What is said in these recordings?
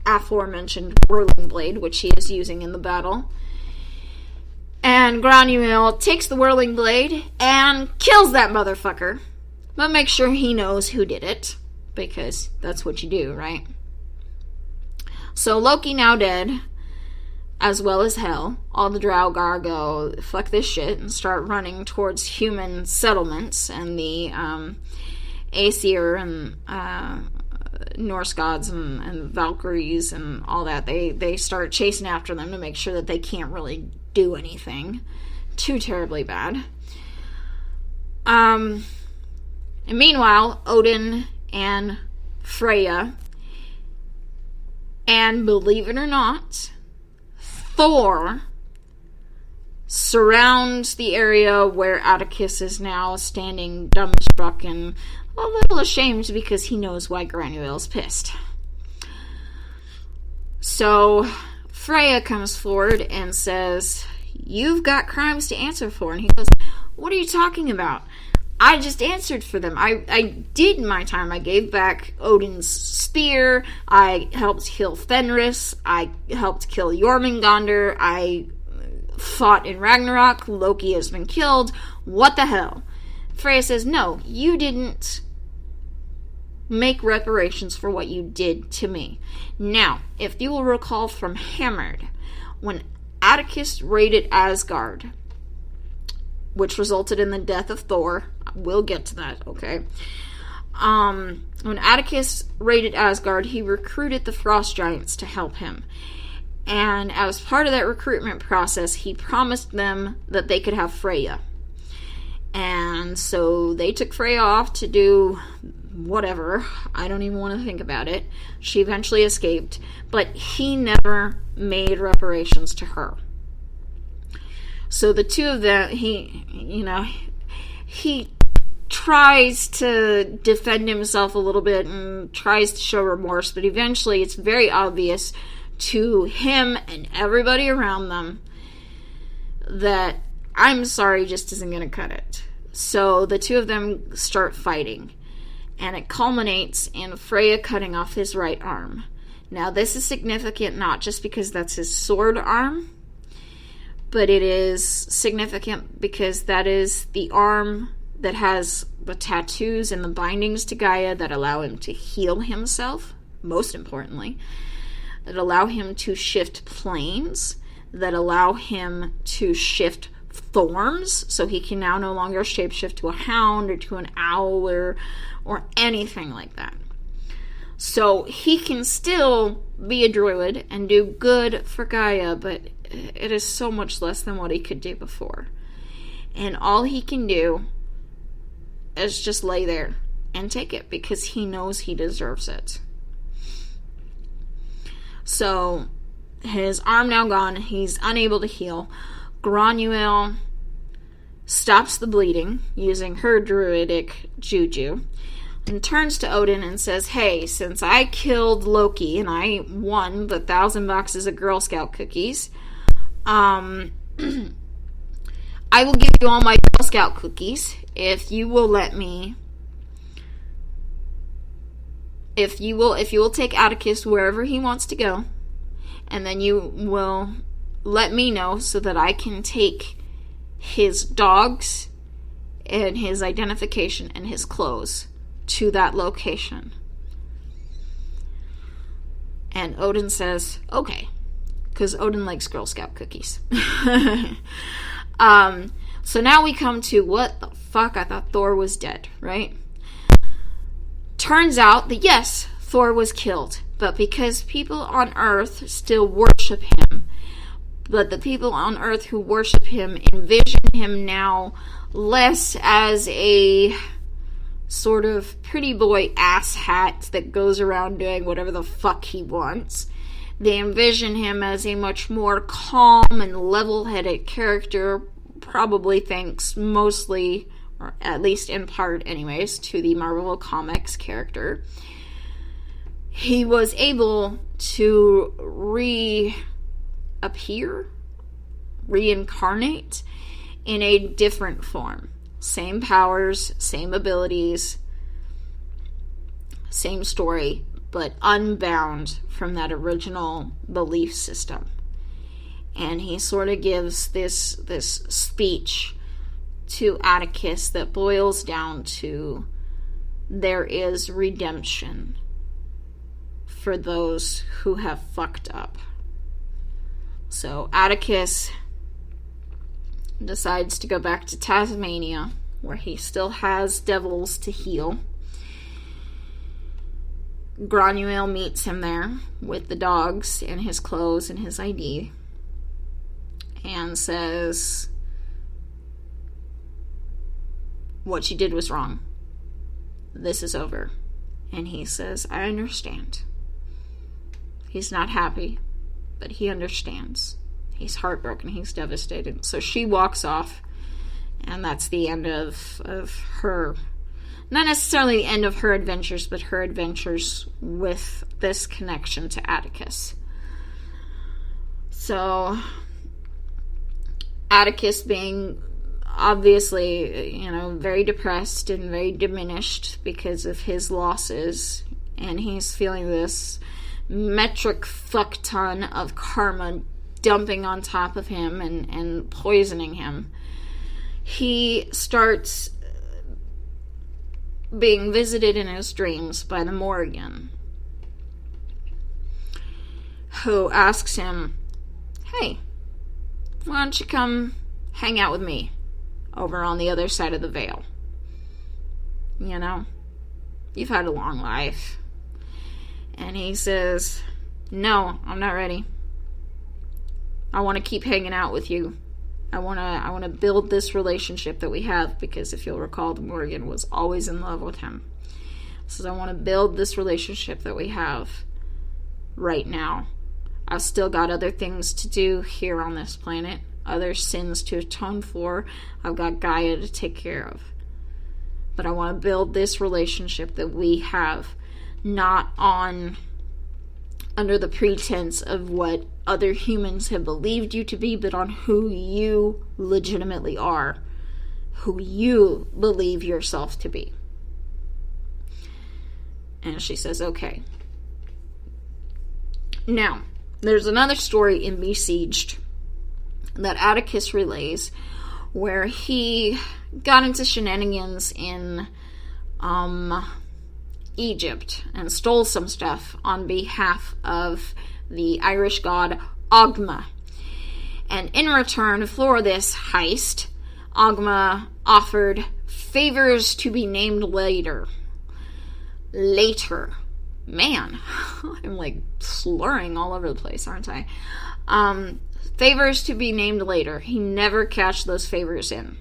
aforementioned Whirling Blade, which he is using in the battle. And Granuaile takes the Whirling Blade and kills that motherfucker. But make sure he knows who did it, because that's what you do, right? So Loki now dead, as well as Hel. All the Draugr go, fuck this shit, and start running towards human settlements, and the Aesir and Norse gods and Valkyries and all that, they start chasing after them to make sure that they can't really do anything too terribly bad. And meanwhile, Odin and Freya, and believe it or not, Thor surrounds the area where Atticus is now standing dumbstruck and a little ashamed because he knows why Granuaile's pissed. So Freya comes forward and says, "You've got crimes to answer for." And he goes, "What are you talking about? I just answered for them. I did my time. I gave back Odin's spear. I helped kill Fenris. I helped kill Jormungandr. I fought in Ragnarok. Loki has been killed. What the hell?" Freya says, "No, you didn't make reparations for what you did to me." Now, if you will recall from Hammered, when Atticus raided Asgard, which resulted in the death of Thor, we'll get to that, okay? When Atticus raided Asgard, he recruited the Frost Giants to help him. And as part of that recruitment process, he promised them that they could have Freya. And so they took Freya off to do whatever. I don't even want to think about it. She eventually escaped, but he never made reparations to her. So the two of them, he tries to defend himself a little bit and tries to show remorse, but eventually it's very obvious to him and everybody around them that "I'm sorry" just isn't going to cut it. So the two of them start fighting, and it culminates in Freya cutting off his right arm. Now this is significant not just because that's his sword arm, but it is significant because that is the arm that has the tattoos and the bindings to Gaia that allow him to heal himself, most importantly, that allow him to shift planes, that allow him to shift forms, so he can now no longer shapeshift to a hound or to an owl or anything like that. So he can still be a druid and do good for Gaia, but it is so much less than what he could do before. And all he can do is just lay there and take it because he knows he deserves it. So his arm now gone, he's unable to heal. Granuaile stops the bleeding using her druidic juju and turns to Odin and says, "Hey, since I killed Loki and I won the 1,000 boxes of Girl Scout cookies, I will give you all my Girl Scout cookies if you will let me, if you will take Atticus wherever he wants to go, and then you will let me know so that I can take his dogs and his identification and his clothes to that location." And Odin says, "Okay," because Odin likes Girl Scout cookies. So now we come to what the fuck, I thought Thor was dead, right? Turns out that yes, Thor was killed, but because people on Earth still worship him, but the people on Earth who worship him envision him now less as a sort of pretty boy asshat that goes around doing whatever the fuck he wants. They envision him as a much more calm and level-headed character, probably thanks mostly, or at least in part anyways, to the Marvel Comics character. He was able to reappear, reincarnate in a different form. Same powers, same abilities, same story, but unbound from that original belief system. And he sort of gives this speech to Atticus that boils down to, there is redemption for those who have fucked up. So Atticus decides to go back to Tasmania, where he still has devils to heal. Granuaile meets him there with the dogs and his clothes and his ID, and says, what you did was wrong. This is over. And he says, I understand. He's not happy, but he understands. He's heartbroken. He's devastated. So she walks off, and that's the end of her, not necessarily the end of her adventures, but her adventures with this connection to Atticus. So Atticus, being obviously, very depressed and very diminished because of his losses, and he's feeling this metric fuck ton of karma dumping on top of him and poisoning him. He starts being visited in his dreams by the Morrigan, who asks him, hey, why don't you come hang out with me over on the other side of the veil? You've had a long life. And he says, no, I'm not ready. I want to keep hanging out with you. I want to build this relationship that we have, because if you'll recall, the Morrigan was always in love with him. So I want to build this relationship that we have right now. I've still got other things to do here on this planet, other sins to atone for. I've got Gaia to take care of. But I want to build this relationship that we have, not under the pretense of what other humans have believed you to be, but on who you legitimately are, who you believe yourself to be. And she says, okay. Now, there's another story in Besieged that Atticus relays, where he got into shenanigans in Egypt and stole some stuff on behalf of the Irish god Ogma. And in return for this heist, Ogma offered favors to be named later. Man, I'm like slurring all over the place, aren't I? Favors to be named later. He never cashed those favors in.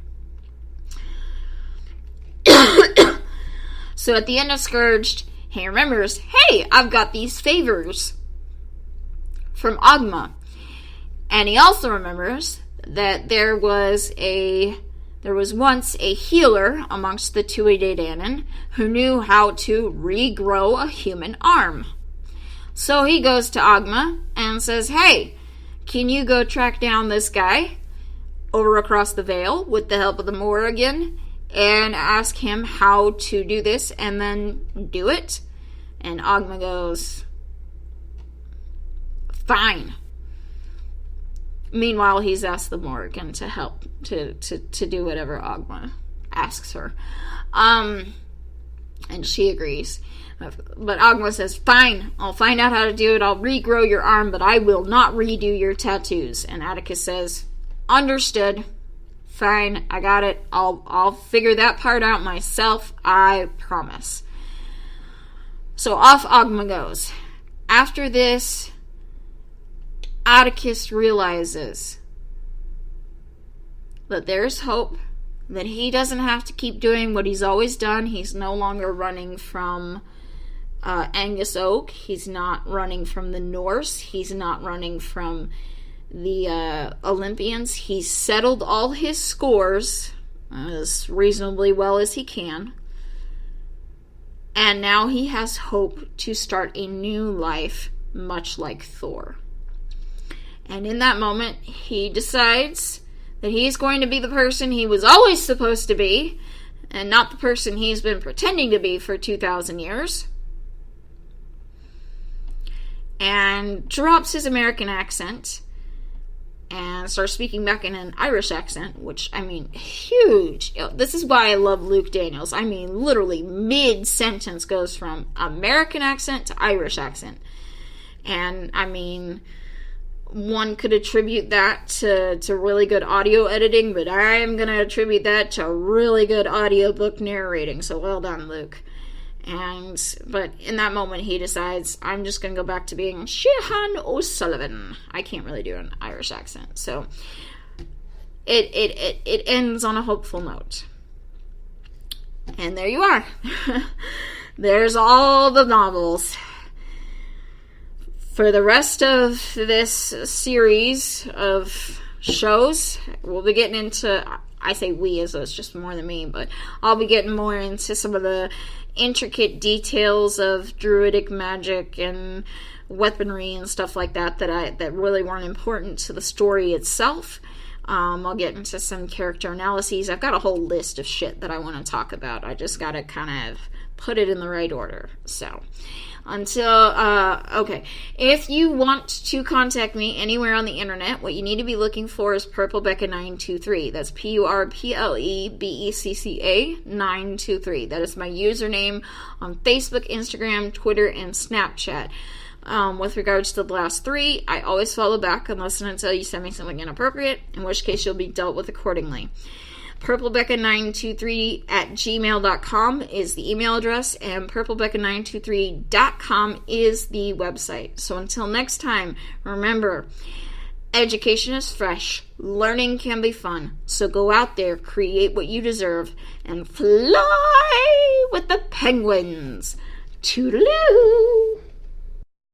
So at the end of Scourged, he remembers, hey, I've got these favors from Ogma. And he also remembers that there was once a healer amongst the Tuatha Dé Danann who knew how to regrow a human arm. So he goes to Ogma and says, hey, can you go track down this guy over across the Vale with the help of the Morrigan and ask him how to do this and then do it? And Ogma goes, fine. Meanwhile, he's asked the Morrigan to help to do whatever Ogma asks her. And she agrees. But Ogma says, fine, I'll find out how to do it. I'll regrow your arm, but I will not redo your tattoos. And Atticus says, understood. Fine, I got it. I'll figure that part out myself, I promise. So off Ogma goes. After this, Atticus realizes that there's hope, that he doesn't have to keep doing what he's always done. He's no longer running from Angus Oak. He's not running from the Norse. He's not running from the Olympians. He's settled all his scores as reasonably well as he can. And now he has hope to start a new life, much like Thor. And in that moment, he decides that he's going to be the person he was always supposed to be, and not the person he's been pretending to be for 2,000 years. and drops his American accent and starts speaking back in an Irish accent, which, I mean, huge. This is why I love Luke Daniels. I mean, literally, mid-sentence goes from American accent to Irish accent. And, I mean, one could attribute that to really good audio editing, but I am going to attribute that to really good audiobook narrating, so well done, Luke. But in that moment, he decides, I'm just going to go back to being Shehan O'Sullivan. I can't really do an Irish accent. So, it ends on a hopeful note. And there you are. There's all the novels. For the rest of this series of shows, we'll be getting into, I say we as though it's just more than me, but I'll be getting more into some of the intricate details of druidic magic and weaponry and stuff like that that really weren't important to the story itself. I'll get into some character analyses. I've got a whole list of shit that I want to talk about. I just gotta kind of put it in the right order. So, okay. If you want to contact me anywhere on the internet, what you need to be looking for is PurpleBecca923. That's PurpleBecca 923. That is my username on Facebook, Instagram, Twitter, and Snapchat. With regards to the last three, I always follow back unless and until you send me something inappropriate, in which case you'll be dealt with accordingly. PurpleBecca923 at gmail.com is the email address, and PurpleBecca923.com is the website. So until next time, remember, education is fresh, learning can be fun, so go out there, create what you deserve, and fly with the penguins. Toodaloo!